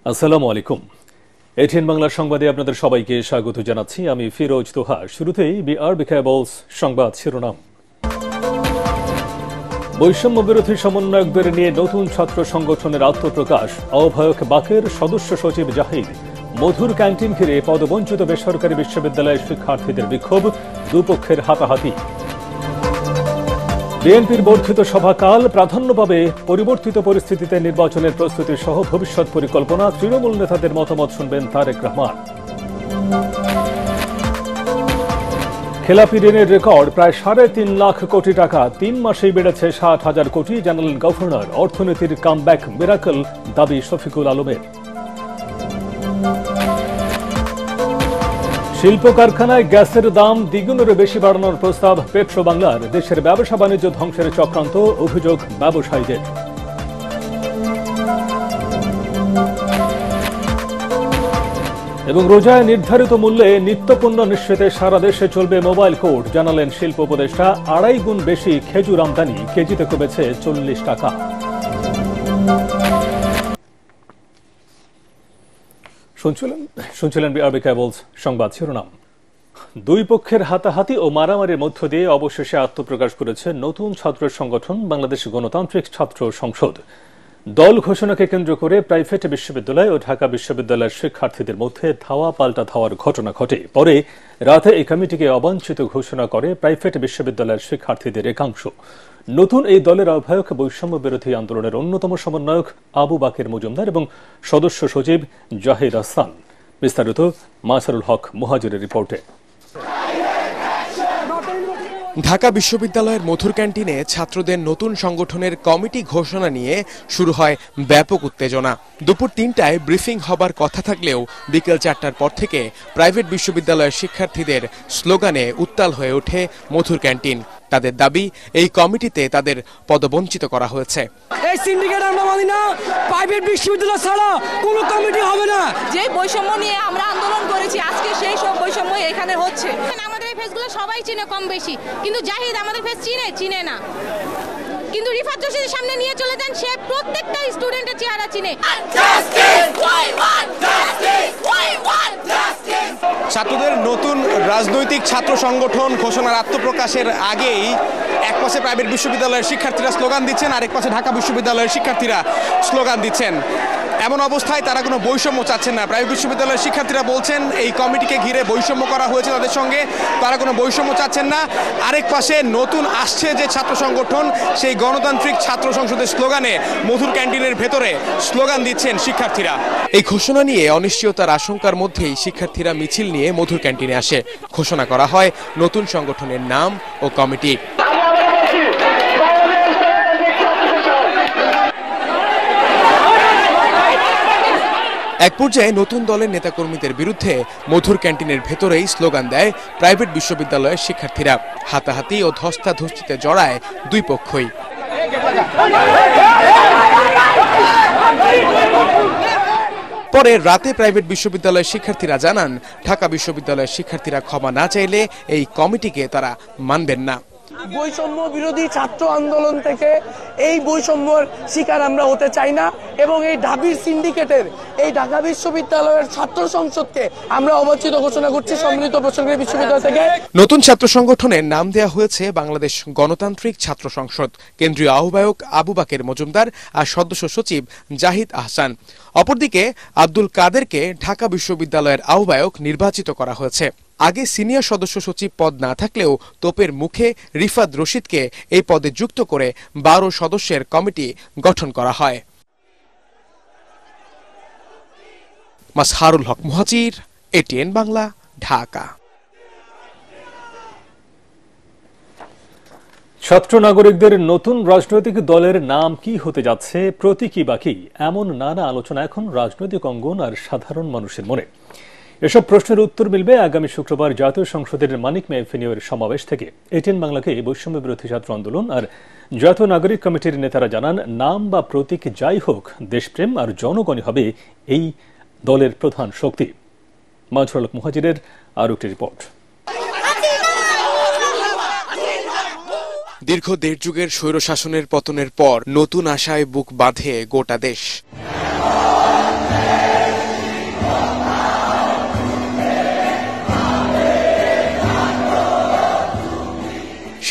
আসসালামু আলাইকুম। এটিএন বাংলার সংবাদে আপনাদের সবাইকে স্বাগত জানাচ্ছি। আমি ফিরোজ তোহা। শুরুতেই বিআরবি কেবলস সংবাদ শিরোনাম। বৈষম্য বিরোধী সমন্বয়কদের নিয়ে নতুন ছাত্র সংগঠনের আত্মপ্রকাশ। আহ্বায়ক বাকের, সদস্য সচিব জাহিদ। মধুর ক্যান্টিন ঘিরে পদবঞ্চিত বেসরকারি বিশ্ববিদ্যালয়ের শিক্ষার্থীদের বিক্ষোভ, দুপক্ষের হাতাহাতি। বিএনপির বর্ধিত সভাকাল, প্রাধান্য পাবে পরিবর্তিত পরিস্থিতিতে নির্বাচনের প্রস্তুতি সহ ভবিষ্যৎ পরিকল্পনা। তৃণমূল নেতাদের মতামত শুনবেন তারেক রহমান। খেলাপি ঋণের রেকর্ড প্রায় ৩.৫ লাখ কোটি টাকা, ৩ মাসেই বেড়েছে ৬০,০০০ কোটি, জানালেন গভর্নর। অর্থনীতির কামব্যাক মিরাকল, দাবি শফিকুল আলমের। শিল্প কারখানায় গ্যাসের দাম দ্বিগুণেরও বেশি বাড়ানোর প্রস্তাব পেট্রো বাংলার। দেশের ব্যবসা বাণিজ্য ধ্বংসের চক্রান্ত, অভিযোগ ব্যবসায়ীদের। এবং রোজায় নির্ধারিত মূল্যে নিত্যপণ্য নিশ্চিতে সারা দেশে চলবে মোবাইল কোর্ট, জানালেন শিল্প উপদেষ্টা। ২.৫ গুণ বেশি খেজুর আমদানি, কেজিতে কমেছে ৪০ টাকা। শুনছিলেন বিআরবি কেবলস সংবাদ শিরোনাম। দুই পক্ষের হাতাহাতি ও মারামারির মধ্য দিয়ে অবশেষে আত্মপ্রকাশ করেছে নতুন ছাত্র সংগঠন বাংলাদেশ গণতান্ত্রিক ছাত্র সংসদ। দল ঘোষণাকে কেন্দ্র করে প্রাইভেট বিশ্ববিদ্যালয় ও ঢাকা বিশ্ববিদ্যালয়ের শিক্ষার্থীদের মধ্যে ধাওয়া পাল্টা ধাওয়ার ঘটনা ঘটে। পরে রাতে এই কমিটিকে অবাঞ্ছিত ঘোষণা করে প্রাইভেট বিশ্ববিদ্যালয়ের শিক্ষার্থীদের একাংশ। নতুন এই দলের আহ্বায়ক বৈষম্য বিরোধী আন্দোলনের অন্যতম সমন্বয়ক আবু বাকের মজুমদার এবং সদস্য সচিব জাহিদ আহসান। বিস্তারিত মাসারুল হক মুহাজিরের রিপোর্টে। ঢাকা বিশ্ববিদ্যালয়ের মধুর ক্যান্টিনে ছাত্রদের নতুন সংগঠনের কমিটি ঘোষণা নিয়ে শুরু হয় ব্যাপক উত্তেজনা। দুপুর ৩টায় ব্রিফিং হবার কথা থাকলেও বিকেল ৪টার পর থেকে প্রাইভেট বিশ্ববিদ্যালয়ের শিক্ষার্থীদের স্লোগানে উত্তাল হয়ে ওঠে মধুর ক্যান্টিন। তাদের দাবি, এই কমিটিতে তাদের পদবঞ্চিত করা হয়েছে। এই সিন্ডিকেট আমরা মানি না, প্রাইভেট বিশ্ববিদ্যালয় ছাড়া কোনো কমিটি হবে না। যে বৈষম্য নিয়ে আমরা আন্দোলন করেছি, আজকে সেই সব বৈষম্য এখানে হচ্ছে। আমাদের এই ফেসগুলো সবাই চিনে কম বেশি, কিন্তু জাহিদ আমাদের ফেস চিনে না। কিন্তু রিফাত জোশীর সামনে নিয়ে চলে যান, সে প্রত্যেকটা স্টুডেন্টের চেহারা চিনে। ছাত্রদের নতুন রাজনৈতিক ছাত্র সংগঠন ঘোষণার আত্মপ্রকাশের আগেই এক পাশে প্রাইভেট বিশ্ববিদ্যালয়ের শিক্ষার্থীরা স্লোগান দিচ্ছেন, আরেক পাশে ঢাকা বিশ্ববিদ্যালয়ের শিক্ষার্থীরা স্লোগান দিচ্ছেন। এমন অবস্থায় তারা কোনো বৈষম্য চাচ্ছেন না। প্রাইভেট বিশ্ববিদ্যালয়ের শিক্ষার্থীরা বলছেন এই কমিটিকে ঘিরে বৈষম্য করা হয়েছে তাদের সঙ্গে, তারা কোনো বৈষম্য চাচ্ছেন না। আরেক পাশে নতুন আসছে যে ছাত্র সংগঠন, সেই গণতান্ত্রিক ছাত্র সংসদের স্লোগানে মধুর ক্যান্টিনের ভেতরে স্লোগান দিচ্ছেন শিক্ষার্থীরা। এই ঘোষণা নিয়ে অনিশ্চয়তার আশঙ্কার মধ্যেই শিক্ষার্থীরা মিছিল নিয়ে মধুর ক্যান্টিনে আসে। ঘোষণা করা হয় নতুন সংগঠনের নাম ও কমিটি। এক পর্যায়ে নতুন দলের নেতাকর্মীদের বিরুদ্ধে মধুর ক্যান্টিনের ভেতরেই স্লোগান দেয় প্রাইভেট বিশ্ববিদ্যালয়ের শিক্ষার্থীরা। হাতাহাতি ও ধস্তাধস্তিতে জড়ায় দুই পক্ষই। পরে রাতে প্রাইভেট বিশ্ববিদ্যালয়ের শিক্ষার্থীরা জানান, ঢাকা বিশ্ববিদ্যালয়ের শিক্ষার্থীরা ক্ষমা না চাইলে এই কমিটিকে তারা মানবেন না। বৈষম্য বিরোধী ছাত্র আন্দোলন থেকে এই বৈষম্যের শিকার আমরা হতে চাই না, এবং এই ঢাবির সিন্ডিকেটের এই ঢাকা বিশ্ববিদ্যালয়ের ছাত্র সংসদকে আমরা অবাঞ্ছিত ঘোষণা করছি সম্মিলিত বেসরকারি বিশ্ববিদ্যালয় থেকে। নতুন ছাত্র সংগঠনের নাম দেওয়া হয়েছে বাংলাদেশ গণতান্ত্রিক ছাত্র সংসদ। কেন্দ্রীয় আহ্বায়ক আবু বাকের মজুমদার আর সদস্য সচিব জাহিদ আহসান। অপরদিকে আব্দুল কাদেরকে ঢাকা বিশ্ববিদ্যালয়ের আহ্বায়ক নির্বাচিত করা হয়েছে। আগে সিনিয়র সদস্য সচিব পদ না থাকলেও তোপের মুখে রিফাত রশিদকে এই পদে যুক্ত করে ১২ সদস্যের কমিটি গঠন করা হয়। মাসহারুল হক মুহাজির, এটিএন বাংলা, ঢাকা। ছাত্র নাগরিকদের নতুন রাজনৈতিক দলের নাম কি হতে যাচ্ছে, প্রতীকী বাকি, এমন নানা আলোচনা এখন রাজনৈতিক অঙ্গন আর সাধারণ মানুষের মনে। এসব প্রশ্নের উত্তর মিলবে আগামী শুক্রবার জাতীয় সংসদের মানিক মে এভিনিউর সমাবেশ থেকে। এটিএন বাংলাকে বৈষম্য বিরোধী ছাত্র আন্দোলন আর জাতীয় নাগরিক কমিটির নেতারা জানান, নাম বা প্রতীক যাই হোক, দেশপ্রেম আর জনগণই হবে এই দলের প্রধান শক্তি। মাঝরুল মুহাজিরের আরও একটি রিপোর্ট। দীর্ঘ ১.৫ যুগের স্বৈরশাসনের পতনের পর নতুন আশায় বুক বাঁধে গোটা দেশ।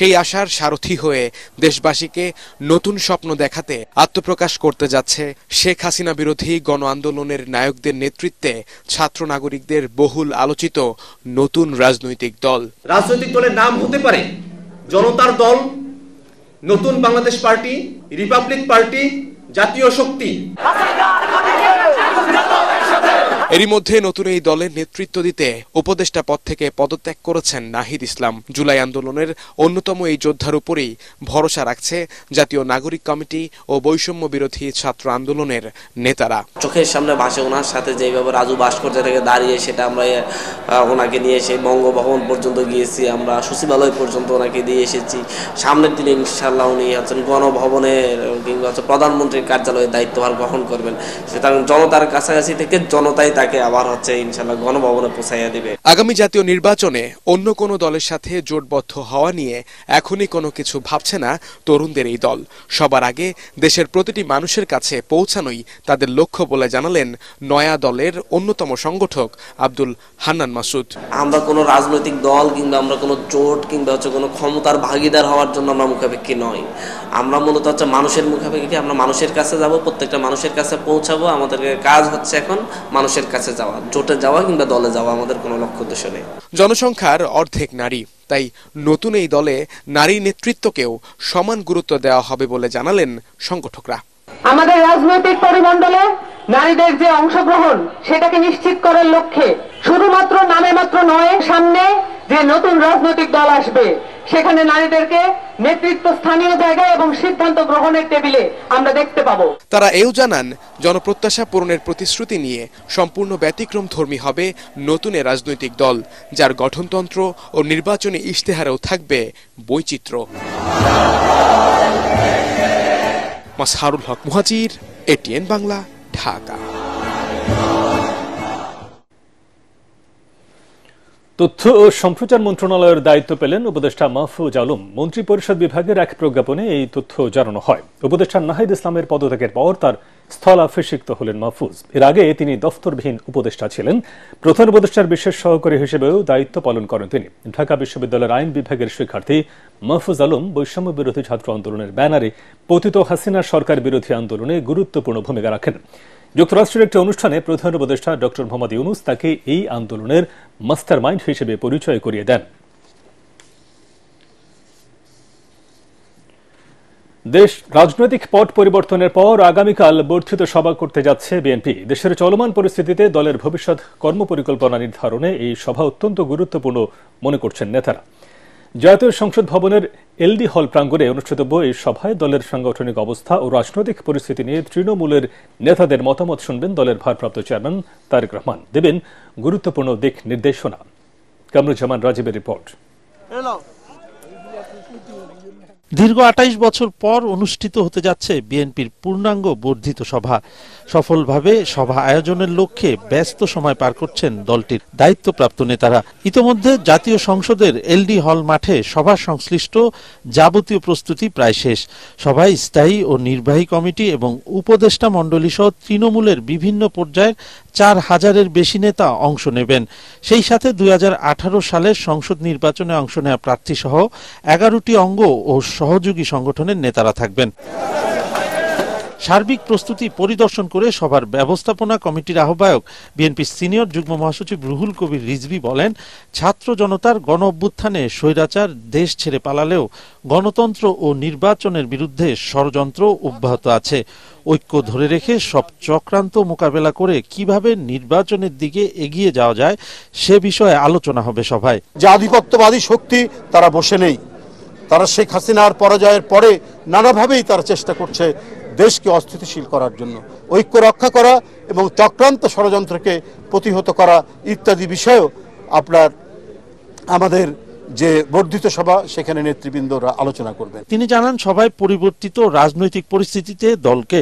সেই আশার সারথি হয়ে দেশবাসীকে নতুন স্বপ্ন দেখাতে আত্মপ্রকাশ করতে যাচ্ছে শেখ হাসিনা বিরোধী গণ আন্দোলনের নায়কদের নেতৃত্বে ছাত্র নাগরিকদের বহুল আলোচিত নতুন রাজনৈতিক দল। রাজনৈতিক দলের নাম হতে পারে জনতার দল, নতুন বাংলাদেশ পার্টি, রিপাবলিক পার্টি, জাতীয় শক্তি। এরই মধ্যে নতুন এই দলের নেতৃত্ব দিতে উপদেষ্টা পদ থেকে পদত্যাগ করেছেন নাহিদ ইসলাম। জুলাই আন্দোলনের অন্যতম এই যোদ্ধার উপরেই ভরসা রাখছে জাতীয় নাগরিক কমিটি ও বৈষম্য বিরোধী ছাত্র আন্দোলনের নেতারা। চোখের সামনে ভাসে ওনার সাথে যেভাবে রাজু ভাস্কর্য থেকে দাঁড়িয়ে সেটা আমরা ওনাকে নিয়ে এসে বঙ্গভবন পর্যন্ত গিয়েছি, আমরা সচিবালয় পর্যন্ত ওনাকে দিয়ে এসেছি। সামনের দিনে ইনশাল্লাহ উনি হচ্ছেন গণভবনের কিংবা প্রধানমন্ত্রীর কার্যালয়ে দায়িত্বভার গ্রহণ করবেন। সুতরাং জনতার কাছাকাছি থেকে জনতাই তাকে আবার ইনশাআল্লাহ গণভবনে পৌঁছাইয়া দিবে। আগামী জাতীয় নির্বাচনে অন্য কোনো দলের সাথে জোটবদ্ধ হওয়া নিয়ে এখনই কোনো কিছু ভাবছে না তরুণদের এই দল। সবার আগে দেশের প্রতিটি মানুষের কাছে পৌঁছানোই তাদের লক্ষ্য বলে জানালেন নয়া দলের অন্যতম সংগঠক আব্দুল হান্নান মাসুদ। আমরা কোনো রাজনৈতিক দল কিংবা আমরা কোনো জোট কিংবা কোনো ক্ষমতার ভাগিদার হওয়ার জন্য আমরা মুখাপেক্ষী নই। আমরা মূলত মানুষের মুখাপেক্ষী। আমরা মানুষের কাছে যাব, প্রত্যেকটা মানুষের কাছে পৌঁছাবো। আমাদের কাজ হচ্ছে এখন মানুষের কাছে যাওয়া, জোটে যাওয়া কিংবা দলে যাওয়া আমাদের কোনো লক্ষ্য উদ্দেশ্য নেই। জনসংখ্যার অর্ধেক নারী, তাই নতুন এই দলে নারী নেতৃত্বকেও সমান গুরুত্ব দেওয়া হবে বলে জানালেন সংগঠকরা। আমাদের রাজনৈতিক পরিমণ্ডলে নারীদের যে অংশগ্রহণ সেটাকে নিশ্চিত করার লক্ষ্যে শুধুমাত্র নামে মাত্র নয়, সামনে যে নতুন রাজনৈতিক দল আসবে সেখানে নারীদেরকে নেতৃত্ব স্থানীয় জায়গায় এবং সিদ্ধান্ত গ্রহণের টেবিলে আমরা দেখতে পাবো। তারা এও জানান জনপ্রত্যাশা পূরণের প্রতিশ্রুতি নিয়ে সম্পূর্ণ ব্যতিক্রমধর্মী হবে নতুন এ রাজনৈতিক দল, যার গঠনতন্ত্র ও নির্বাচনী ইশতেহারেও থাকবে বৈচিত্র্য। মাসহারুল হক মুহাজির, এটিএন বাংলা, ঢাকা। তথ্য ও সম্প্রচার মন্ত্রণালয়ের দায়িত্ব পেলেন উপদেষ্টা মাহফুজ আলম। মন্ত্রিপরিষদ বিভাগের এক প্রজ্ঞাপনে এই তথ্য জানানো হয়। উপদেষ্টা নাহিদ ইসলামের পদত্যাগের পর তার স্থলাভিষিক্ত হলেন মাহফুজ। এর আগে তিনি দফতরবিহীন উপদেষ্টা ছিলেন। প্রধান উপদেষ্টার বিশেষ সহকারী হিসেবেও দায়িত্ব পালন করেন তিনি। ঢাকা বিশ্ববিদ্যালয়ের আইন বিভাগের শিক্ষার্থী মাহফুজ আলম বৈষম্য বিরোধী ছাত্র আন্দোলনের ব্যানারে পতিত হাসিনা সরকার বিরোধী আন্দোলনে গুরুত্বপূর্ণ ভূমিকা রাখেন। যুক্তরাষ্ট্রের একটি অনুষ্ঠানে প্রধান উপদেষ্টা ড মোহাম্মদ ইউনূস তাকে এই আন্দোলনের মাস্টারমাইন্ড হিসেবে পরিচয় করিয়ে দেন। দেশ রাজনৈতিক পট পরিবর্তনের পর আগামীকাল বর্ধিত সভা করতে যাচ্ছে বিএনপি। দেশের চলমান পরিস্থিতিতে দলের ভবিষ্যৎ কর্মপরিকল্পনা নির্ধারণে এই সভা অত্যন্ত গুরুত্বপূর্ণ মনে করছেন নেতারা। জাতীয় সংসদ ভবনের এলডি হল প্রাঙ্গণে অনুষ্ঠিতব্য এই সভায় দলের সাংগঠনিক অবস্থা ও রাজনৈতিক পরিস্থিতি নিয়ে তৃণমূলের নেতাদের মতামত শুনবেন দলের ভারপ্রাপ্ত চেয়ারম্যান তারেক রহমান, দেবেন গুরুত্বপূর্ণ দিক নির্দেশনা। কামরুজ্জামান রাজীবের রিপোর্ট। দীর্ঘ ২৮ বছর পর অনুষ্ঠিত হতে যাচ্ছে বিএনপির পূর্ণাঙ্গ বর্ধিত সভা। সফলভাবে সভা আয়োজনের লক্ষ্যে ব্যস্ত সময় পার করছেন দলটির দায়িত্বপ্রাপ্ত নেতারা। ইতোমধ্যে জাতীয় সংসদের এলডি হল মাঠে সভা সংশ্লিষ্ট যাবতীয় প্রস্তুতি প্রায় শেষ। সভায় স্থায়ী ও নির্বাহী কমিটি এবং উপদেষ্টা মণ্ডলী সহ তৃণমূলের বিভিন্ন পর্যায়ের ৪,০০০-এর বেশি নেতা অংশ নেবেন। সেই সাথে ২০১৮ সালের সংসদ নির্বাচনে অংশ নেওয়া প্রার্থী সহ ১১টি অঙ্গ ও সহযোগী সংগঠনের নেতারা থাকবেন। সার্বিক প্রস্তুতি পরিদর্শন করে সভার ব্যবস্থাপনা কমিটির আহ্বায়ক বিএনপির সিনিয়র যুগ্ম মহাসচিব রুহুল কবির রিজভী বলেন, ছাত্র জনতার গণ অভ্যুত্থানে স্বৈরাচার দেশ ছেড়ে পালালেও গণতন্ত্র ও নির্বাচনের বিরুদ্ধে ষড়যন্ত্র অব্যাহত আছে। ঐক্য ধরে রেখে সব চক্রান্ত মোকাবেলা করে কিভাবে নির্বাচনের দিকে এগিয়ে যাওয়া যায় সে বিষয়ে আলোচনা হবে সভায়। যে আধিপত্যবাদী শক্তি তারা বসে নেই, তারা শেখ হাসিনার পরাজয়ের পরে নানাভাবেই তারা চেষ্টা করছে দেশকে অস্থিতিশীল করার জন্য। ঐক্য রক্ষা করা এবং চক্রান্ত ষড়যন্ত্রকে প্রতিহত করা ইত্যাদি বিষয়েও আমাদের যে বর্ধিত সভা সেখানে নেতৃবৃন্দরা আলোচনা করবেন। তিনি জানান, সভায় পরিবর্তিত রাজনৈতিক পরিস্থিতিতে দলকে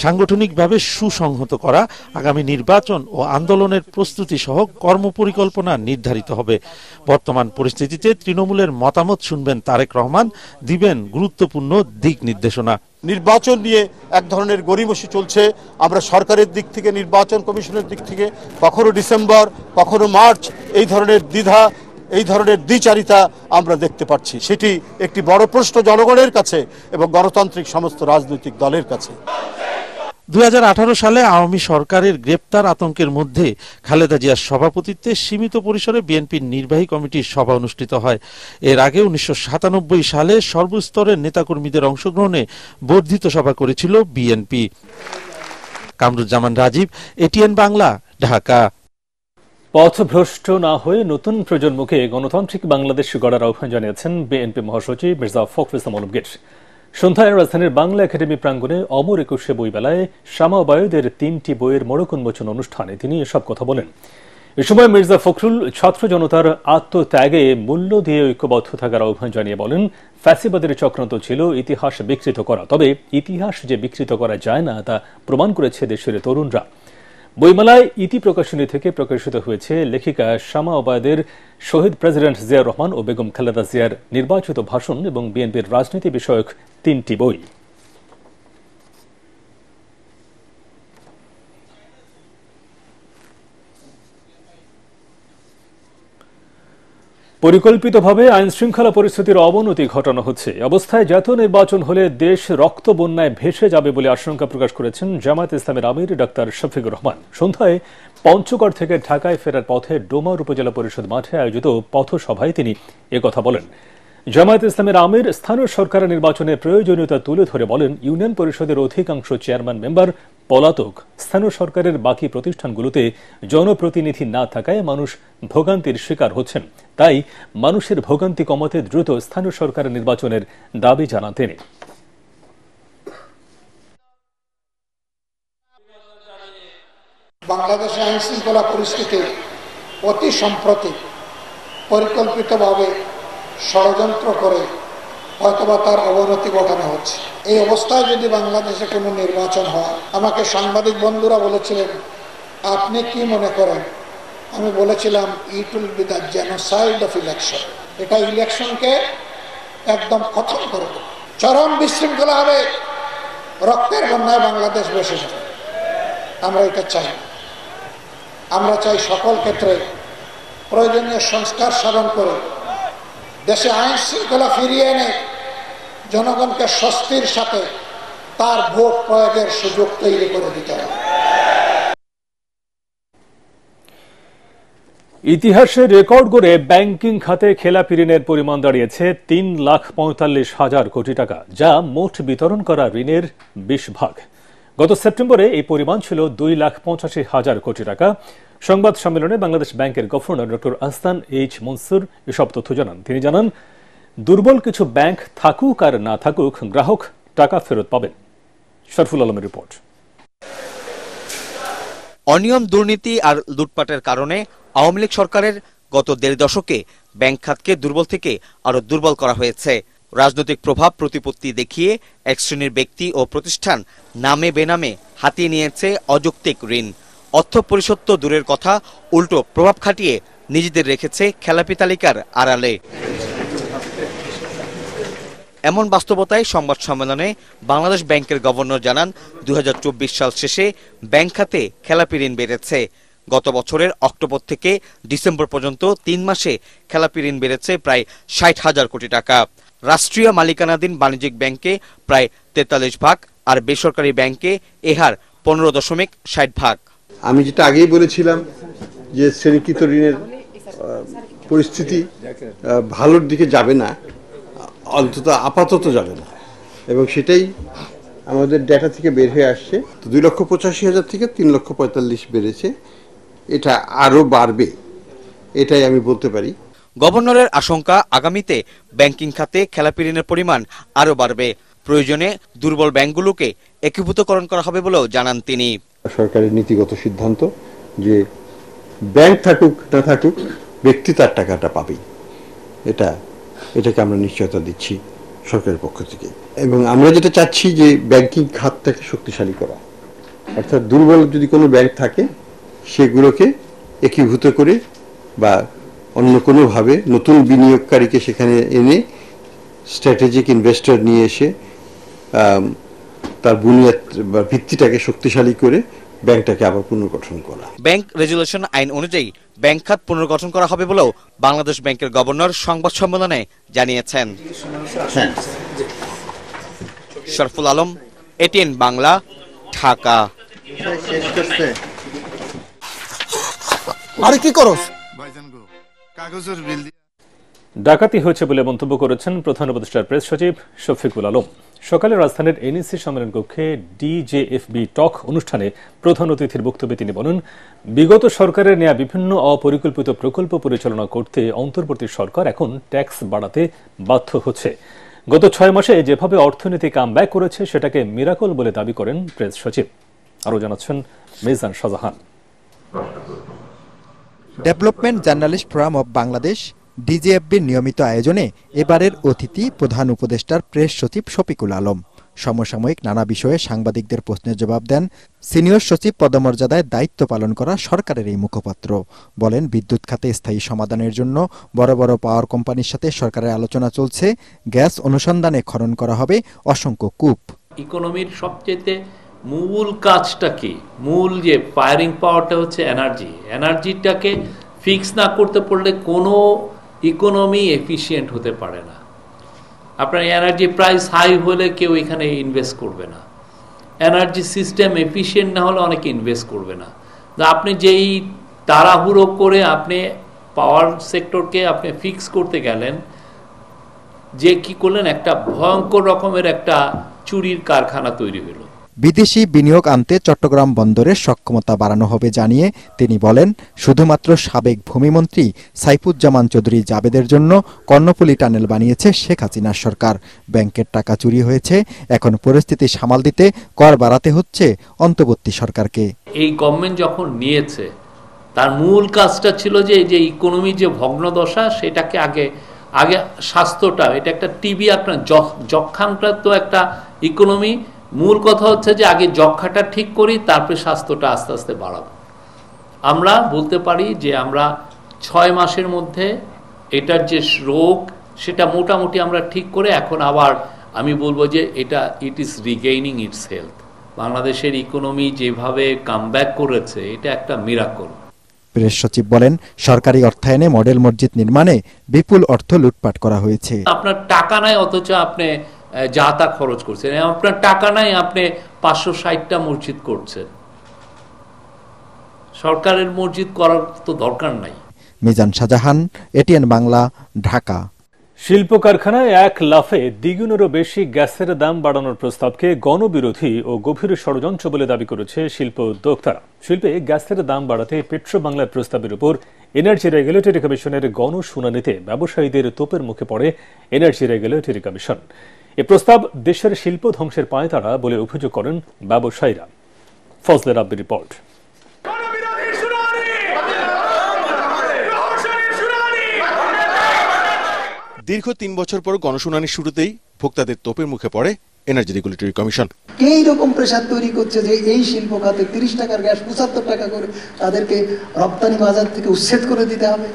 সাংগঠনিকভাবে সুসংহত করা, আগামী নির্বাচন ও আন্দোলনের প্রস্তুতি সহ কর্মপরিকল্পনা নির্ধারিত হবে। বর্তমান পরিস্থিতিতে তৃণমূলের মতামত শুনবেন তারেক রহমান, দিবেন গুরুত্বপূর্ণ দিক নির্দেশনা। নির্বাচন নিয়ে এক ধরনের গড়িমসি চলছে। আমরা সরকারের দিক থেকে, নির্বাচন কমিশনের দিক থেকে কখনো ডিসেম্বর কখনো মার্চ এই ধরনের দ্বিধা এই ধরনের দ্বিচারিতা আমরা দেখতে পাচ্ছি। সেটি একটি বড় প্রশ্ন জনগণের কাছে এবং গণতান্ত্রিক সমস্ত রাজনৈতিক দলের কাছে। 2018 সালে আওয়ামী সরকারের গ্রেপ্তার আতঙ্কের মধ্যে খালেদা জিয়ার সভাপতিত্বে সীমিত পরিসরে বিএনপির নির্বাহী কমিটির সভা অনুষ্ঠিত হয়। এর আগে 1997 সালে সর্বস্তরের নেতাকর্মীদের অংশগ্রহণে বর্ধিত সভা করেছিল বিএনপি। কামরুজ্জামান রাজীব, এটিএন বাংলা, ঢাকা। পথভ্রষ্ট না হয়ে নতুন প্রজন্মকে গণতান্ত্রিক বাংলাদেশ গড়ার আহ্বান জানিয়েছেন বিএনপি মহাসচিব মির্জা ফখরুল ইসলাম আলমগীর। সন্ধ্যায় রাজধানীর বাংলা একাডেমি প্রাঙ্গণে অমর একুশে বইমেলায় শামা ওবায়দের 3টি বইয়ের মোড়ক উন্মোচন অনুষ্ঠানে তিনি এসব কথা বলেন। এ সময় মির্জা ফখরুল ছাত্র জনতার আত্মত্যাগে মূল্য দিয়ে ঐক্যবদ্ধ থাকার আহ্বান জানিয়ে বলেন, ফ্যাসিবাদের চক্রান্ত ছিল ইতিহাস বিকৃত করা, তবে ইতিহাস যে বিকৃত করা যায় না তা প্রমাণ করেছে দেশের তরুণরা। বইমেলায় ইতি প্রকাশনী থেকে প্রকাশিত হয়েছে লেখিকা শামা ওবায়দের শহীদ প্রেসিডেন্ট জিয়াউর রহমান ও বেগম খালেদা জিয়ার নির্বাচিত ভাষণ এবং বিএনপির রাজনীতি বিষয়ক 3টি বই। পরিকল্পিতভাবে আইন শৃঙ্খলা পরিস্থিতির অবনতি ঘটানো হচ্ছে। অবস্থায় জাতীয় নির্বাচন হলে দেশ রক্ত বন্যায় ভেসে যাবে বলে আশঙ্কা প্রকাশ করেছেন জামায়াত ইসলামের আমির ডাক্তার শফিকুর রহমান। সন্ধ্যায় পঞ্চগড় থেকে ঢাকায় ফেরার পথে ডোমার উপজেলা পরিষদ মাঠে আয়োজিত পথসভায় তিনি একথা বলেন। জামায়াত ইসলামের আমির স্থানীয় সরকারের নির্বাচনের প্রয়োজনীয়তা তুলে ধরে বলেন, ইউনিয়ন পরিষদের অধিকাংশ চেয়ারম্যান মেম্বার পলাতক। স্থানীয় সরকারের বাকি প্রতিষ্ঠানগুলোতে জনপ্রতিনিধি না থাকায় মানুষ ভোগান্তির শিকার হচ্ছেন। তাই মানুষের ভোগান্তি কমাতে দ্রুত স্থানীয় সরকারের নির্বাচনের দাবি জানান তিনি। বাংলাদেশে আইন শৃঙ্খলা পরিস্থিতি অতি সম্প্রতি পরিকল্পিতভাবে ষড়যন্ত্র করে হয়তোবা তার অবনতি ঘটানো হচ্ছে। এই অবস্থায় যদি বাংলাদেশে কোনো নির্বাচন হয়, আমাকে সাংবাদিক বন্ধুরা বলেছিলেন, আপনি কি মনে করেন? আমি বলেছিলাম, it will be the genocide of election. এটা ইলেকশনকে একদম খতম করে দেবে, চরম বিশৃঙ্খলা হবে, রক্তের বন্যায় বাংলাদেশ বসে যাবে। আমরা এটা চাই। আমরা চাই সকল ক্ষেত্রে প্রয়োজনীয় সংস্কার সাধন করে দেশে আইন শৃঙ্খলা ফিরিয়ে এনে জনগণকে স্বস্তির সাথে তার ভোট প্রয়োগের সুযোগ তৈরি করে দিতে হবে। ইতিহাসে রেকর্ড গড়ে ব্যাংকিং খাতে খেলাপি ঋণের পরিমাণ দাঁড়িয়েছে 3,45,000 কোটি টাকা, যা মোট বিতরণ করা ঋণের 20 ভাগ। গত সেপ্টেম্বরে এই পরিমাণ ছিল 2,85,000 কোটি টাকা। সংবাদ সম্মেলনে বাংলাদেশ ব্যাংকের governor doctor Ahsan H Mansur এসব তথ্য জানান। তিনি জানান, দুর্বল কিছু ব্যাংক থাকুক আর না থাকুক, গ্রাহক টাকা ফেরত পাবেন। শরফুল আলমের রিপোর্ট। অনিয়ম, দুর্নীতি আর লুটপাটের কারণে আওয়ামী লীগ সরকারের গত 1.5 দশকে ব্যাংক খাতকে দুর্বল থেকে আরো দুর্বল করা হয়েছে। রাজনৈতিক প্রভাব প্রতিপত্তি দেখিয়ে এক শ্রেণীর ব্যক্তি ও প্রতিষ্ঠান নামে বেনামে হাতিয়ে নিয়েছে অযৌক্তিক ঋণ। অর্থ পরিশোধ তো দূরের কথা, উল্টো প্রভাব খাটিয়ে নিজেদের রেখেছে খেলাপি তালিকার আড়ালে। এমন বাস্তবতায় সংবাদ সম্মেলনে বাংলাদেশ ব্যাংকের গভর্নর জানান, 2024 সাল শেষে ব্যাংক খাতে খেলাপি ঋণ বেড়েছে। গত বছরের অক্টোবর থেকে ডিসেম্বর পর্যন্ত 3 মাসে খেলাপি ঋণ বেড়েছে প্রায় 60,000 কোটি টাকা। রাষ্ট্রীয় মালিকানাধীন বাণিজ্যিক ব্যাংকে প্রায় 43 ভাগ আর বেসরকারি ব্যাংকে এ হার 15.60 ভাগ। আমি যেটা আগেই বলেছিলাম যে শ্রেণীকৃত ঋণের পরিস্থিতি ভালোর দিকে যাবে না, অন্তত আপাতত যাবে না, এবং সেটাই আমাদের ডেটা থেকে বের হয়ে আসছে। 2,85,000 থেকে 3,45,000 বেড়েছে, এটা আরো বাড়বে, এটাই আমি বলতে পারি। গভর্নরের আশঙ্কা, আগামীতে ব্যাংকিং খাতে খেলাপি ঋণের পরিমাণ আরো বাড়বে। প্রয়োজনে দুর্বল ব্যাংকগুলোকে একীভূতকরণ করা হবে বলেও জানান তিনি। সরকারের নীতিগত সিদ্ধান্ত যে ব্যাংক থাকুক না থাকুক, ব্যক্তি তার টাকাটা পাবেই, এটাকে আমরা নিশ্চয়তা দিচ্ছি সরকারের পক্ষ থেকে। এবং আমরা যেটা চাচ্ছি যে ব্যাংকিং খাতটাকে শক্তিশালী করা, অর্থাৎ দুর্বল যদি কোনো ব্যাংক থাকে সেগুলোকে একীভূত করে বা অন্য কোনোভাবে নতুন বিনিয়োগকারীকে সেখানে এনে স্ট্র্যাটেজিক ইনভেস্টর নিয়ে এসে তার বুনিয়াদ বা ভিত্তিটাকে শক্তিশালী করে ব্যাংকটাকে আবার পুনর্গঠন করা। ব্যাংক রেজুলেশন আইন অনুযায়ী ব্যাংক খাত পুনর্গঠন করা হবে বলেও বাংলাদেশ ব্যাংকের গভর্নর সংবাদ সম্মেলনে জানিয়েছেন। শরফুল আলম, এটিএন বাংলা, ঢাকা। আরে কি করস? ডাকাতি হয়েছে বলে মন্তব্য করেছেন প্রধান উপদেষ্টার প্রেস সচিব শফিকুল আলম। সকালে রাজধানীর এনইসি সম্মেলন কক্ষে ডিজেএফবি টক অনুষ্ঠানে প্রধান অতিথির বক্তব্যে তিনি বলেন, বিগত সরকারের নেয়া বিভিন্ন অপরিকল্পিত প্রকল্প পরিচালনা করতে অন্তর্বর্তী সরকার এখন ট্যাক্স বাড়াতে বাধ্য হচ্ছে। গত 6 মাসে যেভাবে অর্থনীতি কামব্যাক করেছে সেটাকে মিরাকল বলে দাবি করেন প্রেস সচিব। আরও জানাচ্ছেন Mizan Shahjahan. Development journalist forum of Bangladesh ডিজেএফবির নিয়মিত আয়োজনে এবারের অতিথি প্রধান উপদেষ্টার প্রেস সচিব শফিকুল আলম। সমসাময়িক নানা বিষয়ে সাংবাদিকদের প্রশ্নের জবাব দেন সিনিয়র সচিব পদমর্যাদায় দায়িত্ব পালন করা সরকারের এই মুখপাত্র। বলেন, বিদ্যুৎ খাতে স্থায়ী সমাধানের জন্য বড় বড় পাওয়ার কোম্পানির সাথে সরকারের আলোচনা চলছে। গ্যাস অনুসন্ধানে খনন করা হবে অসংখ্য কূপ। ইকোনমির সবচেয়ে মূল কাজটা কি? মূল যে ফায়ারিং পাওয়ারটা হচ্ছে এনার্জিটাকে ফিক্স না করতে পারলে কোনো ইকোনমি এফিশিয়েন্ট হতে পারে না। আপনার এনার্জি প্রাইস হাই হলে কেউ এখানে ইনভেস্ট করবে না, এনার্জি সিস্টেম এফিশিয়েন্ট না হলে অনেকে ইনভেস্ট করবে না। আপনি যেই তাড়াহুড়ো করে আপনি পাওয়ার সেক্টরকে আপনি ফিক্স করতে গেলেন, যে কি করলেন, একটা ভয়ঙ্কর রকমের একটা চুরির কারখানা তৈরি হলো। বিদেশি বিনিয়োগ আনতে চট্টগ্রাম বন্দরের সক্ষমতা বাড়ানো হবে জানিয়ে তিনি বলেন, শুধুমাত্র সাবেক ভূমিমন্ত্রী সাইফুজ্জামান চৌধুরী জাবেদের জন্য কর্ণফুলী টানেল বানিয়েছে শেখ হাসিনার সরকার। ব্যাংকের টাকা চুরি হয়েছে, এখন পরিস্থিতি সামাল দিতে কর বাড়াতে হচ্ছে অন্তর্বর্তী সরকারকে। এই গভর্নমেন্ট যখন নিয়েছে তার মূল কাজটা ছিল যে এই যে ইকোনমি যে ভগ্নদশা সেটাকে আগে স্বাস্থ্যটা, এটা একটা টিবি, আপনার যক্ষাংটা তো একটা ইকোনমি। মূল কথা হচ্ছে যে আগে যক্ষাটা ঠিক করি, তারপরে স্বাস্থ্যটা আস্তে আস্তে বাড়াবো। আমরা বলতে পারি যে আমরা 6 মাসের মধ্যে এটার যে রোগ সেটা মোটামুটি আমরা ঠিক করে এখন আবার আমি বলবো যে এটা ইট ইজ রিগেইনিং ইটস হেলথ। বাংলাদেশের ইকোনমি যেভাবে কামব্যাক করেছে এটা একটা মিরাকল। প্রেস সচিব বলেন, সরকারি অর্থায়নে মডেল মসজিদ নির্মাণে বিপুল অর্থ লুটপাট করা হয়েছে। আপনার টাকা নাই অথচ আপনি যা তা খরচ করছেন, আপনার টাকা নাই আপনি 560টা মসজিদ করছেন। সরকারের মসজিদ করার তো দরকার নাই। মিজান শাহজাহান, এটিএন বাংলা, ঢাকা। শিল্প কারখানায় এক লাফে দ্বিগুণেরও বেশি গ্যাসের দাম বাড়ানোর প্রস্তাবকে গণবিরোধী ও গভীর ষড়যন্ত্র বলে দাবি করেছে শিল্প উদ্যোক্তারা। শিল্পে গ্যাসের দাম বাড়াতে পেট্রো বাংলার প্রস্তাবের উপর এনার্জি রেগুলেটরি কমিশনের গণশুনানিতে ব্যবসায়ীদের তোপের মুখে পড়ে এনার্জি রেগুলেটরি কমিশন। এ প্রস্তাব দেশের শিল্প ধ্বংসের পায়তারা বলে অভিযোগ করেন ব্যবসায়ীরা। ফজলে রাব্বির রিপোর্ট। দীর্ঘ 3 বছর পর গণশুনানির শুরুতেই ভোক্তাদের তোপের মুখে পড়ে এনার্জি রেগুলেটরি কমিশন। এই রকম প্রেসার তৈরি করছে যে এই শিল্প খাতে 30 টাকার গ্যাস 75 টাকা করে তাদেরকে রপ্তানি বাজার থেকে উচ্ছেদ করে দিতে হবে।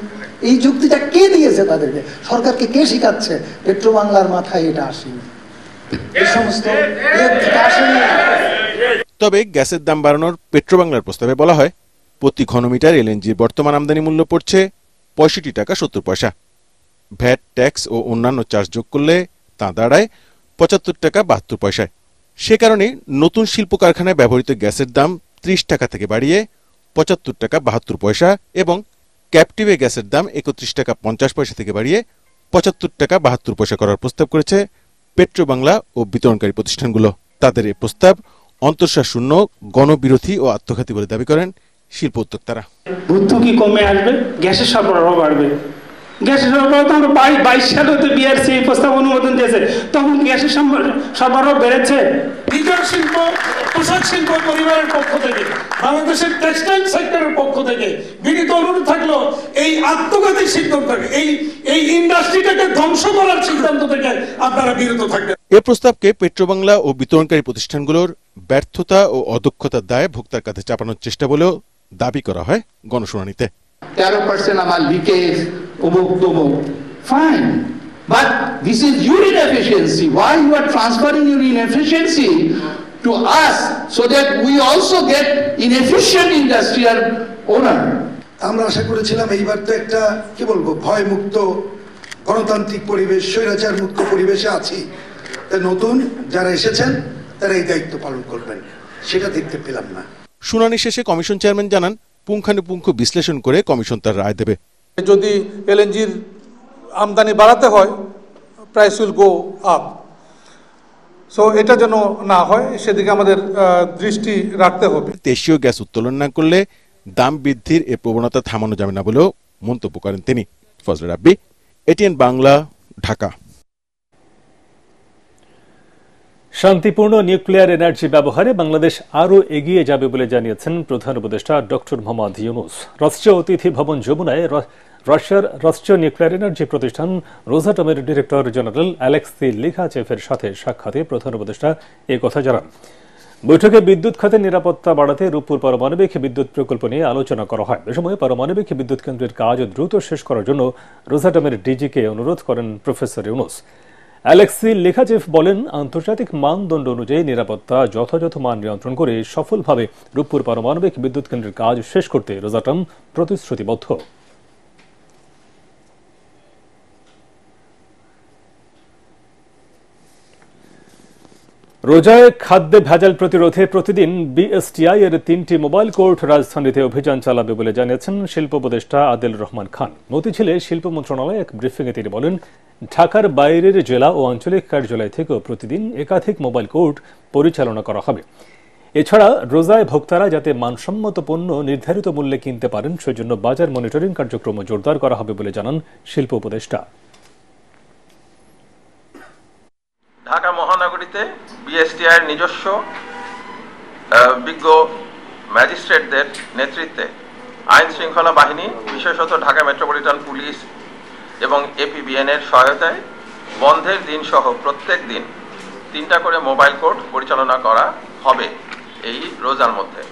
এই যুক্তিটা কে দিয়েছে তাদেরকে? সরকারকে কে শিখাচ্ছে? পেট্রো বাংলার মাথায় এটা আসেনি, এই সমস্ত আসেনি। তবে গ্যাসের দাম বাড়ানোর পেট্রো বাংলার প্রস্তাবে বলা হয়, প্রতি ঘনমিটার এলএনজির বর্তমান আমদানি মূল্য পড়ছে 65 টাকা 70 পয়সা। ভ্যাট, ট্যাক্স ও অন্যান্য চার্জ যোগ করলে তা দাঁড়ায় 75 টাকা 72 পয়সায়। সে কারণে নতুন শিল্প কারখানায় ব্যবহৃত গ্যাসের দাম 30 টাকা থেকে বাড়িয়ে 75 টাকা 72 পয়সা এবং ক্যাপটিভে গ্যাসের দাম 31 টাকা 50 পয়সা থেকে বাড়িয়ে 75 টাকা 72 পয়সা করার প্রস্তাব করেছে পেট্রো বাংলা ও বিতরণকারী প্রতিষ্ঠানগুলো। তাদের এই প্রস্তাব অন্তঃসারশূন্য, গণবিরোধী ও আত্মঘাতী বলে দাবি করেন শিল্প উদ্যোক্তারা। ভর্তুকি কমে আসবে, গ্যাসের সরবরাহ বাড়বে। গ্যাসের সরবরাহ তো আমরা 22 সালে তো বিআরসি প্রস্তাব অনুমোদন দিয়েছে, তখন গ্যাসের সরবরাহ বেড়েছে। বিকাশ শিল্প, পোশাক শিল্প পরিবারের পক্ষ থেকে, বাংলাদেশের টেক্সটাইল সেক্টরের পক্ষ থেকে বিনীত অনুরোধ থাকলো এই আত্মঘাতী সিদ্ধান্ত থেকে, এই ইন্ডাস্ট্রিটাকে ধ্বংস করার সিদ্ধান্ত থেকে আপনারা বিরত থাকবেন। এ প্রস্তাবকে পেট্রো বাংলা ও বিতরণকারী প্রতিষ্ঠানগুলোর ব্যর্থতা ও অদক্ষতার দায়ে ভোক্তার কাছে চাপানোর চেষ্টা বলেও দাবি করা হয় গণশুনানিতে। 13% আমার লিকেজ, অমুক তমুক, fine, but this is your inefficiency. Why you are transferring your inefficiency to us so that we also get inefficient industrial owner. আমরা আশা করেছিলাম এইবার তো একটা কি বলবো ভয় মুক্ত গণতান্ত্রিক পরিবেশ স্বৈরাচার মুক্ত পরিবেশে আছি, তাই নতুন যারা এসেছেন তারা এই দায়িত্ব পালন করবেন, সেটা দেখতে পেলাম না। শুনানি শেষে কমিশন চেয়ারম্যান জানান পুঙ্খানুপুঙ্খ বিশ্লেষণ করে কমিশন তার রায় দেবে। যদি এলএনজির আমদানি বাড়াতে হয়, price will go up, so এটা যেন না হয় সেদিকে আমাদের দৃষ্টি রাখতে হবে। দেশীয় গ্যাস উত্তোলন না করলে দাম বৃদ্ধির এ প্রবণতা থামানো যাবে না বলেও মন্তব্য করেন তিনি। ফজলে রাব্বি, এটিএন বাংলা, ঢাকা। শান্তিপূর্ণ নিউক্লিয়ার এনার্জি ব্যবহারে বাংলাদেশ আরও এগিয়ে যাবে বলে জানিয়েছেন প্রধান উপদেষ্টা ডক্টর মোহাম্মদ ইউনূস। রাষ্ট্রীয় অতিথি ভবন যমুনায় রাশিয়ার রাষ্ট্রীয় নিউক্লিয়ার এনার্জি প্রতিষ্ঠান রোসাটমের ডিরেক্টর জেনারেল অ্যালেক্সি লিখাচেভের সাথে সাক্ষাতে প্রধান উপদেষ্টা এই কথা জানান। বৈঠকে বিদ্যুৎ খাতের নিরাপত্তা বাড়াতে রূপপুর পারমাণবিক বিদ্যুৎ প্রকল্প নিয়ে আলোচনা করা হয়। এ সময় পারমাণবিক বিদ্যুৎ কেন্দ্রের কাজ দ্রুত শেষ করার জন্য রোসাটমের ডিজিকে অনুরোধ করেন প্রফেসর ইউনূস। অ্যালেক্সি লিখাচেভ বলেন, আন্তর্জাতিক মানদণ্ড অনুযায়ী নিরাপত্তা যথাযথ মান নিয়ন্ত্রণ করে সফলভাবে রূপপুর পারমাণবিক বিদ্যুৎ কেন্দ্রের কাজ শেষ করতে রোসাটম প্রতিশ্রুতিবদ্ধ। রোজায় খাদ্যে ভেজাল প্রতিরোধে প্রতিদিন বিএসটিআই এর 3টি মোবাইল কোর্ট রাজধানীতে অভিযান চালাবে বলে জানিয়েছেন শিল্প উপদেষ্টা আদিল রহমান খান। মতিঝিলে শিল্প মন্ত্রণালয়ে এক ব্রিফিংয়ে তিনি বলেন, ঢাকার বাইরের জেলা ও আঞ্চলিক কার্যালয় থেকেও প্রতিদিন একাধিক মোবাইল কোর্ট পরিচালনা করা হবে। এছাড়া রোজায় ভোক্তারা যাতে মানসম্মত পণ্য নির্ধারিত মূল্যে কিনতে পারেন সেজন্য বাজার মনিটরিং কার্যক্রম জোরদার করা হবে বলে জানান শিল্প উপদেষ্টা। ঢাকা মহানগরীতে বিএসটিআইয়ের নিজস্ব বিজ্ঞ ম্যাজিস্ট্রেটদের নেতৃত্বে আইন শৃঙ্খলা বাহিনী, বিশেষত ঢাকা মেট্রোপলিটন পুলিশ এবং এপিবিএন এর সহায়তায় বন্ধের দিন সহ প্রত্যেক দিন 3টা করে মোবাইল কোর্ট পরিচালনা করা হবে এই রোজার মধ্যে।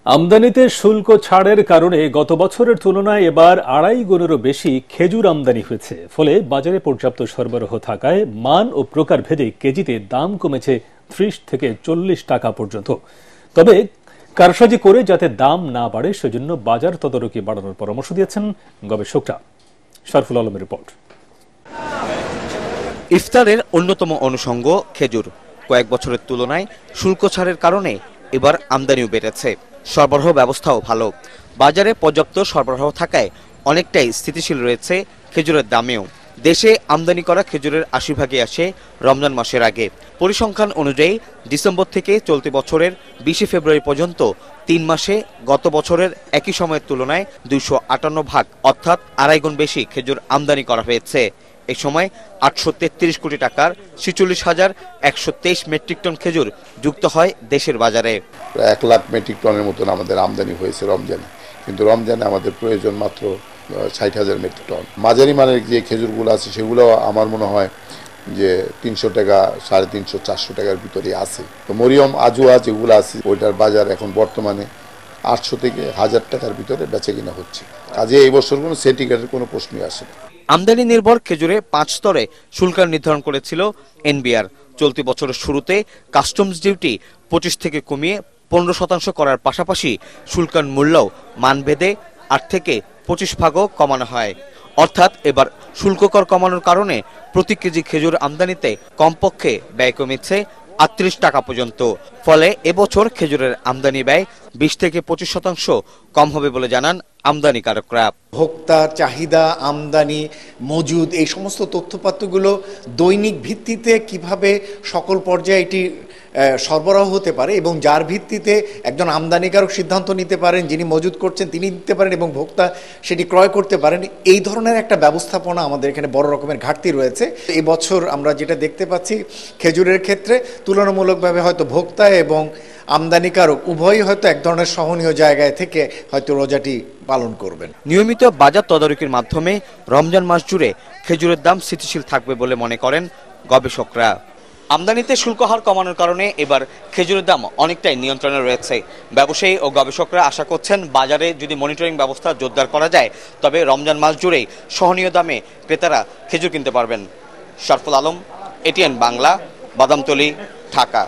আমদানিতে শুল্ক ছাড়ের কারণে গত বছরের তুলনায় এবার 2.5 গুণেরও বেশি খেজুর আমদানি হয়েছে। ফলে বাজারে পর্যাপ্ত সরবরাহ থাকায় মান ও প্রকারভেদে কেজিতে দাম কমেছে 30 থেকে 40 টাকা পর্যন্ত। তবে কারসাজি করে যাতে দাম না বাড়ে সেজন্য বাজার তদারকি বাড়ানোর পরামর্শ দিয়েছেন গবেষকরা। শরফুল আলমের রিপোর্ট। ইফতারের অন্যতম অনুষঙ্গ খেজুর। কয়েক বছরের তুলনায় শুল্ক ছাড়ের কারণে এবার আমদানিও বেড়েছে, সরবরাহ ব্যবস্থাও ভালো। বাজারে পর্যাপ্ত সরবরাহ থাকায় অনেকটাই স্থিতিশীল রয়েছে খেজুরের দামেও। দেশে আমদানি করা খেজুরের 80% আসে রমজান মাসের আগে। পরিসংখ্যান অনুযায়ী ডিসেম্বর থেকে চলতি বছরের 20 ফেব্রুয়ারি পর্যন্ত 3 মাসে গত বছরের একই সময়ের তুলনায় 258 ভাগ অর্থাৎ 2.5 গুণ বেশি খেজুর আমদানি করা হয়েছে। এই সময় 833 কোটি টাকার 46,123 মেট্রিক টন খেজুর যুক্ত হয় দেশের বাজারে। প্রায় 1 লাখ মেট্রিক টনের মতন আমাদের আমদানি হয়েছে রমজানে, কিন্তু রমজানে আমাদের প্রয়োজন মাত্র 60,000 মেট্রিক টন। মাঝারি মানের যে খেজুরগুলো আছে সেগুলো আমার মনে হয় যে 300 টাকা, 350, 400 টাকার ভিতরে আছে। তো মরিয়ম আজুয়া যেগুলো আছে ওইটার বাজার এখন বর্তমানে 800 থেকে 1000 টাকার ভিতরে বেচে কিনা হচ্ছে। কাজে এই বছর কোনো সেটিকেটের কোনো প্রশ্নই আসে না। আমদানি নির্ভর খেজুরে 5 স্তরে শুল্কায়ন নির্ধারণ করেছিল এনবিআর। চলতি বছরের শুরুতে কাস্টমস ডিউটি 25 থেকে কমিয়ে 15% করার পাশাপাশি শুল্কায়ন মূল্যও মানভেদে 8 থেকে 25 ভাগও কমানো হয়। অর্থাৎ এবার শুল্ক কর কমানোর কারণে প্রতি কেজি খেজুর আমদানিতে কমপক্ষে ব্যয় কমেছে 38 টাকা পর্যন্ত। ফলে এবছর খেজুরের আমদানি ব্যয় 20 থেকে 25% কম হবে বলে জানান আমদানিকারকরা। ভোক্তার চাহিদা, আমদানি, মজুদ এই সমস্ত তথ্যপাত্রগুলো দৈনিক ভিত্তিতে কিভাবে সকল পর্যায়ে এটি সরবরাহ হতে পারে এবং যার ভিত্তিতে একজন আমদানিকারক সিদ্ধান্ত নিতে পারেন, যিনি মজুদ করছেন তিনি নিতে পারেন এবং ভোক্তা সেটি ক্রয় করতে পারেন, এই ধরনের একটা ব্যবস্থাপনা আমাদের এখানে বড় রকমের ঘাটতি রয়েছে। এই বছর আমরা যেটা দেখতে পাচ্ছি খেজুরের ক্ষেত্রে তুলনামূলকভাবে হয়তো ভোক্তা এবং আমদানিকারক উভয়ই হয়তো এক ধরনের সহনীয় জায়গায় থেকে হয়তো রোজাটি পালন করবেন। নিয়মিত বাজার তদারকির মাধ্যমে রমজান মাস জুড়ে খেজুরের দাম স্থিতিশীল থাকবে বলে মনে করেন গবেষকরা। আমদানিতে শুল্ক হার কমানোর কারণে এবার খেজুরের দাম অনেকটাই নিয়ন্ত্রণে রয়েছে। ব্যবসায়ী ও গবেষকরা আশা করছেন বাজারে যদি মনিটরিং ব্যবস্থা জোরদার করা যায় তবে রমজান মাস জুড়েই সহনীয় দামে ক্রেতারা খেজুর কিনতে পারবেন। শরফুল আলম, এটিএন বাংলা, বাদামতলী, ঢাকা।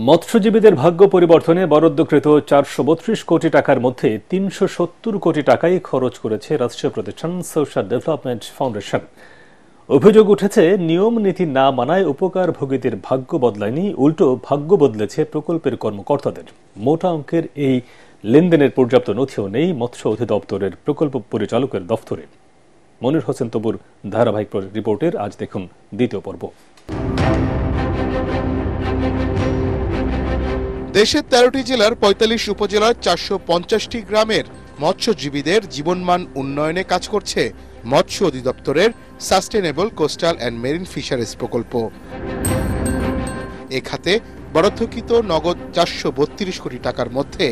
মৎস্যজীবীদের ভাগ্য পরিবর্তনে বরাদ্দকৃত 432 কোটি টাকার মধ্যে 370 কোটি টাকাই খরচ করেছে রাষ্ট্রীয় প্রতিষ্ঠান সোশ্যাল ডেভেলপমেন্ট ফাউন্ডেশন। অভিযোগ উঠেছে, নিয়ম নীতি না মানায় উপকারভোগীদের ভাগ্য বদলায়নি, উল্টো ভাগ্য বদলেছে প্রকল্পের কর্মকর্তাদের। মোটা অঙ্কের এই লেনদেনের পর্যাপ্ত নথিও নেই মৎস্য অধিদপ্তরের প্রকল্প পরিচালকের দফতরে। মনির হোসেন তবুর ধারাবাহিক রিপোর্টের আজ দেখুন দ্বিতীয় পর্ব। দেশের 13টি জেলার 45 উপজেলার 450টি গ্রামের মৎস্যজীবীদের জীবনমান উন্নয়নে কাজ করছে মৎস্য অধিদপ্তরের sustainable coastal and marine fisheries প্রকল্প। এ খাতে বরাদ্দকৃত নগদ 432 কোটি টাকার মধ্যে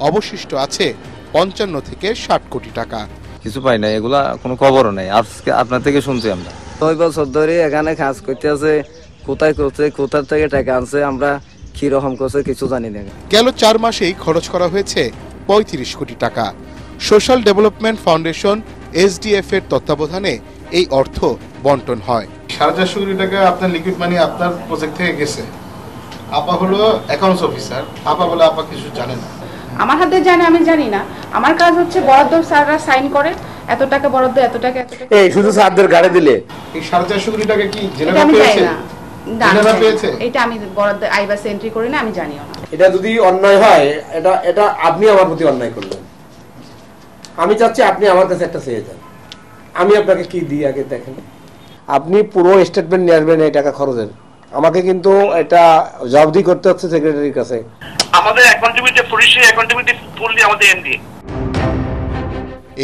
অবশিষ্ট আছে 55 থেকে 60 কোটি টাকা। কিছু পাই না, এগুলা কোনো খবরও নাই, আজকে আপনার থেকে শুনছি আমরা। 9 বছর ধরে এখানে কাজ করতে আছে, কোথায় করছে, কোথা থেকে টাকা আনছে, আমরা কি রকম করছে কিছু জানি না। গেল 4 মাসেই খরচ করা হয়েছে 35 কোটি টাকা। সোশ্যাল ডেভেলপমেন্ট ফাউন্ডেশন এসডিএফ এর তত্ত্বাবধানে এই অর্থ বন্টন হয়। 450 কোটি টাকা আপনার লিকুইড মানি আপনার প্রজেক্ট থেকে গেছে। আপা হলো অ্যাকাউন্টস অফিসার, আপা বলে আপা কিছু জানে না। আমার হাতে জানে, আমি জানি না। আমার কাজ হচ্ছে বরাদ্দ স্যাররা সাইন করে, এত টাকা বরাদ্দ, এত টাকা, এত টাকা। এই শুধু স্যারদের গাড়ি দিলে এই 450 কোটি টাকা কি জেনারেল পেয়েছে? জেনারেল পেয়েছে? এটা আমি বরাদ্দ আইবাস এন্ট্রি করি না, আমি জানিও না। এটা যদি অন্যায় হয়, এটা আপনি আমার প্রতি অন্যায় করলেন। আমি চাচ্ছি আপনি আমার কাছে একটা চেয়ে যান, আমি আপনাকে কি দিই আগে দেখেন। আপনি পুরো স্টেটমেন্ট নিয়ে আসবেন এই টাকা খরচের। আমাকে কিন্তু এটা জবাবদিহি করতে হচ্ছে সেক্রেটারির কাছে। আমাদের অ্যাকাউন্টেবিলিটি পুলিশের অ্যাকাউন্টেবিলিটি ফুললি আমাদের এমডি।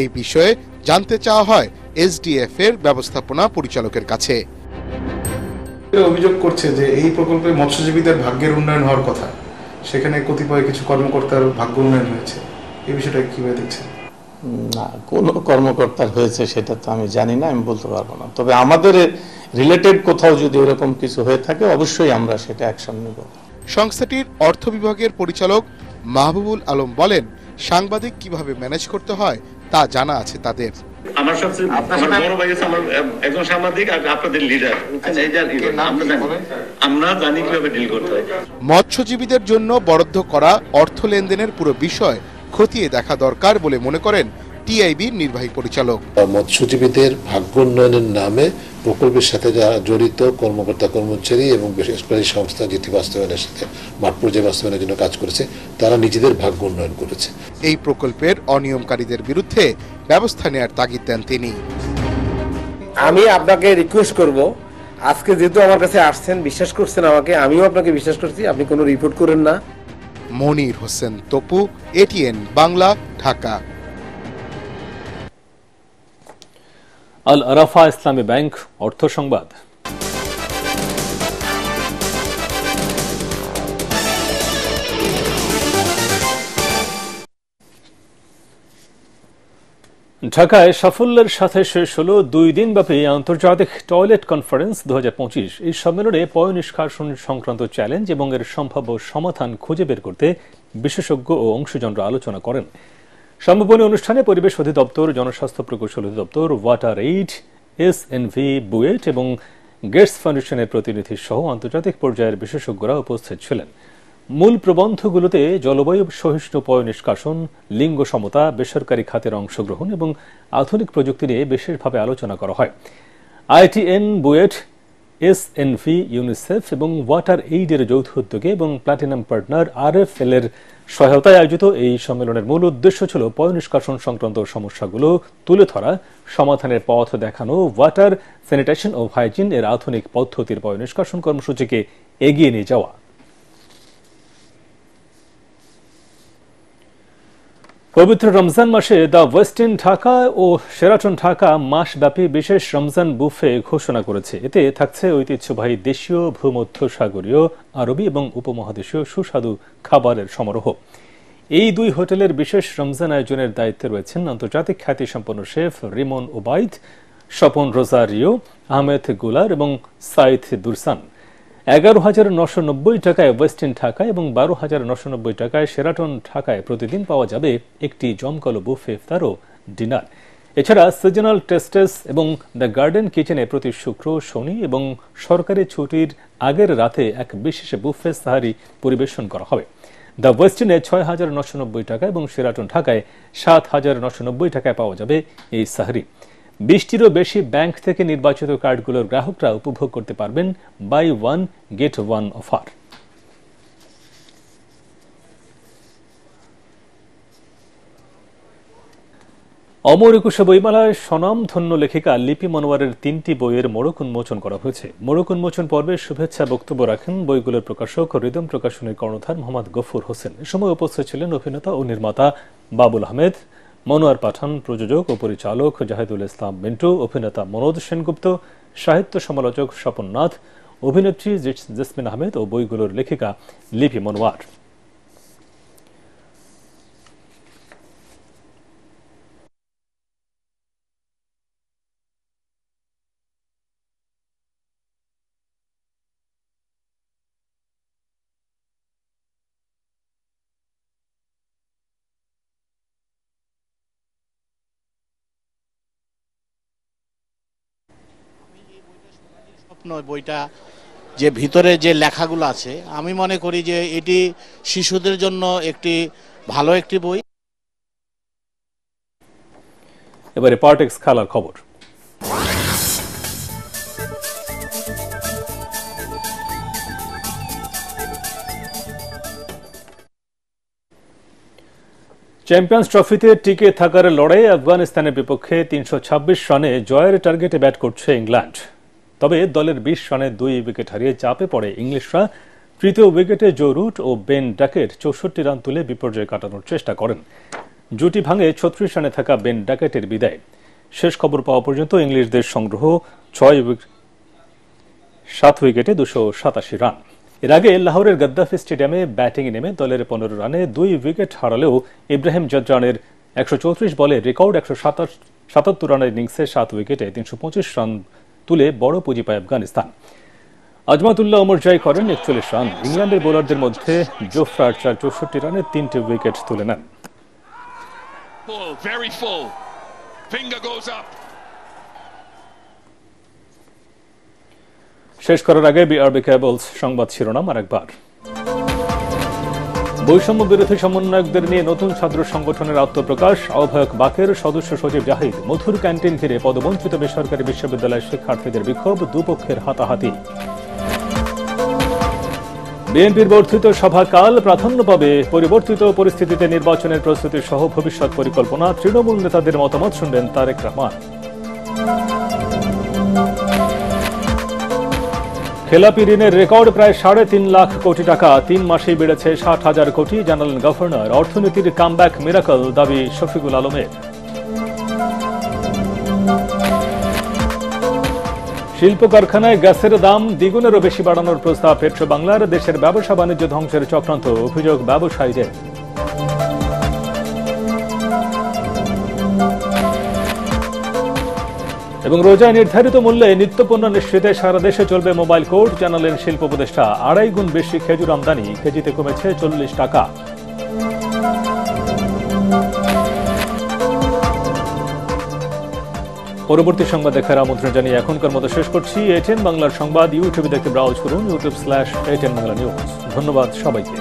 এই বিষয়ে জানতে চাওয়া হয় এসডিএফ এর ব্যবস্থাপনা পরিচালকের কাছে। অভিযোগ করছে যে এই প্রকল্পে মৎস্যজীবীদের ভাগ্যের উন্নয়ন হওয়ার কথা, সেখানে কতিপয় কিছু কর্মকর্তার ভাগ্য উন্নয়ন হয়েছে। এই বিষয়টা কিভাবে দেখছেন? না, কোন কর্মকর্তার হয়েছে সেটা তো আমি জানি না, আমি বলতে পারবো না। তবে আমাদের রিলেটেড কোথাও যদি এরকম কিছু হয়ে থাকে অবশ্যই আমরা সেটা অ্যাকশন নেব। সংস্থাটির অর্থ বিভাগের পরিচালক মাহবুবুল আলম বলেন, সাংবাদিক কিভাবে ম্যানেজ করতে হয় তা জানা আছে তাদের। আমার সবচেয়ে আমার বড় ভাই আমার একজন সাংবাদিক আর আপনাদের লিডার, আমরা জানি কিভাবে ডিল করতে হয়। মৎস্যজীবীদের জন্য বরাদ্দ করা অর্থ লেনদেনের পুরো বিষয় খতিয়ে দেখা দরকার বলে মনে করেন টিআইবির নির্বাহী পরিচালক। মৎস্যজীবীদের ভাগ্য উন্নয়নের নামে প্রকল্পের সাথে যারা জড়িত কর্মকর্তা কর্মচারী এবং বেসরকারি সংস্থা যেটি বাস্তবায়নের সাথে মাঠ পর্যায়ে বাস্তবায়নের জন্য কাজ করেছে, তারা নিজেদের ভাগ্য উন্নয়ন করেছে। এই প্রকল্পের অনিয়মকারীদের বিরুদ্ধে ব্যবস্থা নেওয়ার তাগিদ দেন তিনি। আমি আপনাকে রিকোয়েস্ট করব, আজকে যেহেতু আমার কাছে আসছেন, বিশ্বাস করছেন আমাকে, আমিও আপনাকে বিশ্বাস করছি, আপনি কোনো রিপোর্ট করেন না। মনির হোসেন তপু, এটিএন বাংলা, ঢাকা। আল আরাফা ইসলামী ব্যাংক অর্থ সংবাদ। ঢাকায় সাফল্যের সাথে শেষ হল 2 দিনব্যাপী আন্তর্জাতিক টয়লেট কনফারেন্স 2025। এই সম্মেলনে পয় নিষ্কাশন সংক্রান্ত চ্যালেঞ্জ এবং এর সম্ভাব্য সমাধান খুঁজে বের করতে বিশেষজ্ঞ ও অংশীজনরা আলোচনা করেন। সমাপনী অনুষ্ঠানে পরিবেশ অধিদপ্তর, জনস্বাস্থ্য প্রকৌশল অধিদপ্তর, ওয়াটার এইড, এসএনভি, বুয়েট এবং গেটস ফাউন্ডেশনের প্রতিনিধি সহ আন্তর্জাতিক পর্যায়ের বিশেষজ্ঞরা উপস্থিত ছিলেন। মূল প্রবন্ধগুলোতে জলবায়ু সহিষ্ণু পয় নিষ্কাশন, লিঙ্গ সমতা, বেসরকারি খাতের অংশগ্রহণ এবং আধুনিক প্রযুক্তি নিয়ে বিশেষভাবে আলোচনা করা হয়। আইটিএন, বুয়েট, এসএনভি, ইউনিসেফ এবং ওয়াটার এইডের যৌথ উদ্যোগে এবং প্ল্যাটিনাম পার্টনার আরএফএল এর সহায়তায় আয়োজিত এই সম্মেলনের মূল উদ্দেশ্য ছিল পয় নিষ্কাশন সংক্রান্ত সমস্যাগুলো তুলে ধরা, সমাধানের পথ দেখানো, ওয়াটার স্যানিটেশন ও হাইজিন এর আধুনিক পদ্ধতির পয় নিষ্কাশন কর্মসূচিকে এগিয়ে নিয়ে যাওয়া। পবিত্র রমজান মাসে দ্য ওয়েস্টিন ঢাকা ও শেরাটন ঢাকা মাসব্যাপী বিশেষ রমজান বুফে ঘোষণা করেছে। এতে থাকছে ঐতিহ্যবাহী দেশীয়, ভূমধ্যসাগরীয়, আরবি এবং উপমহাদেশীয় সুস্বাদু খাবারের সমারোহ। এই 2 হোটেলের বিশেষ রমজান আয়োজনের দায়িত্বে রয়েছেন আন্তর্জাতিক খ্যাতিসম্পন্ন শেফ রিমন ওবাইদ, স্বপন রোজারিও, আহমেদ গুলার এবং সাইদ দুরসান। 11,990 টাকায় ওয়েস্টিন ঢাকায় এবং 12,990 টাকায় শেরাটন ঢাকায় প্রতিদিন পাওয়া যাবে একটি জমকালো বুফে ইফতার ও ডিনার। এছাড়া সিজনাল টেস্টেস এবং দ্য গার্ডেন কিচেনে প্রতি শুক্র, শনি এবং সরকারি ছুটির আগের রাতে এক বিশেষ বুফে সাহারি পরিবেশন করা হবে। দ্য ওয়েস্টিনে ৬,৯৯০ টাকা এবং শেরাটন ঢাকায় ৭,৯৯০ টাকায় পাওয়া যাবে এই সাহারি। ২০টিরও বেশি ব্যাংক থেকে নির্বাচিত কার্ডগুলোর গ্রাহকরা উপভোগ করতে পারবেন buy one get one offer. Amar Ekushe বইমেলায় স্বনামধন্য লেখিকা লিপি মনোয়ারের ৩টি বইয়ের মোড়ক উন্মোচন করা হয়েছে। মোড়ক উন্মোচন পর্বে শুভেচ্ছা বক্তব্য রাখেন বইগুলোর প্রকাশক ও রিদম প্রকাশনের কর্ণধার মোহাম্মদ গফুর হোসেন। এ সময় উপস্থিত ছিলেন অভিনেতা ও নির্মাতা বাবুল আহমেদ, মনোয়ার পাঠান, প্রযোজক ও পরিচালক জাহিদুল ইসলাম মিন্টু, অভিনেতা মনোজ সেনগুপ্ত, সাহিত্য সমালোচক স্বপন নাথ, অভিনেত্রী জেসমিন আহমেদ ও বইগুলোর লেখিকা লিপি মনোয়ার। বইটা যে ভিতরে যে লেখাগুলো আছে, আমি মনে করি যে এটি শিশুদের জন্য একটি ভালো একটি বই। এবারে পার্টেক্স খেলার খবর। চ্যাম্পিয়ন্স ট্রফিতে টিকে থাকার লড়াইয়ে আফগানিস্তানের বিপক্ষে ৩২৬ রানে জয়ের টার্গেটে ব্যাট করছে ইংল্যান্ড। তবে দলের ২০ রানে ২ উইকেট হারিয়ে চাপে পড়ে ইংলিশরা। তৃতীয় উইকেটে জো রুট ও বেন ডাকেট ৬৪ রান তুলে বিপর্যয় কাটানোর চেষ্টা করেন। জুটি ভাঙে ৩৬ রানে থাকা বেন ডাকেটের বিদায়। শেষ খবর পাওয়া পর্যন্ত ইংলিশদের সংগ্রহ ৭ উইকেটে ২৮৭ রান। এর আগে লাহোরের গদ্দাফি স্টেডিয়ামে ব্যাটিংয়ে নেমে দলের ১৫ রানে ২ উইকেট হারালেও ইব্রাহিম জদরানের ১৩৪ বলে রেকর্ড ১৭৭ রানের ইনিংসে ৭ উইকেটে ৩২৫ রান তুলে বড় পুঁজি পায় আফগানিস্তান। আজমাতুল্লাহ ওমর জয় করেন ৪১ রান। ইংল্যান্ডের বোলারদের মধ্যে জোফ্রা আর্চার ৬৪ রানে ৩টি উইকেট তুলে নেন। শেষ করার আগে বিআরবি কেবলস সংবাদ শিরোনাম আরেকবার। বৈষম্য বিরোধী সমন্বয়কদের নিয়ে নতুন ছাত্র সংগঠনের আত্মপ্রকাশ। আহ্বায়ক বাকের, সদস্য সচিব জাহিদ। মধুর ক্যান্টিন ঘিরে পদবঞ্চিত বেসরকারি বিশ্ববিদ্যালয়ের শিক্ষার্থীদের বিক্ষোভ, দুপক্ষের হাতাহাতি। বিএনপির বর্ধিত সভাকাল প্রাধান্য পাবে পরিবর্তিত পরিস্থিতিতে নির্বাচনের প্রস্তুতি সহ ভবিষ্যৎ পরিকল্পনা। তৃণমূল নেতাদের মতামত শুনবেন তারেক রহমান। খেলাপি ঋণের রেকর্ড প্রায় ৩.৫ লাখ কোটি টাকা। ৩ মাসেই বেড়েছে ৬০,০০০ কোটি, জানালেন গভর্নর। অর্থনীতির কামব্যাক মিরাকল, দাবি শফিকুল আলমের। শিল্প কারখানায় গ্যাসের দাম দ্বিগুণেরও বেশি বাড়ানোর প্রস্তাব পেট্রো বাংলার। দেশের ব্যবসা বাণিজ্য ধ্বংসের চক্রান্ত, অভিযোগ ব্যবসায়ীদের। এবং রোজায় নির্ধারিত মূল্যে নিত্যপণ্য নিশ্চিতে সারা দেশে চলবে মোবাইল কোর্ট, জানালেন শিল্প উপদেষ্টা। ২.৫ গুণ বেশি খেজুর আমদানি, কেজিতে কমেছে ৪০ টাকা। পরবর্তী সংবাদ দেখার আমন্ত্রণ জানিয়ে এখনকার মতো শেষ করছি। এটিএন বাংলার সংবাদ ইউটিউবে দেখতে ব্রাউজ করুন, youtube/ATN Bangla News। ধন্যবাদ সবাইকে।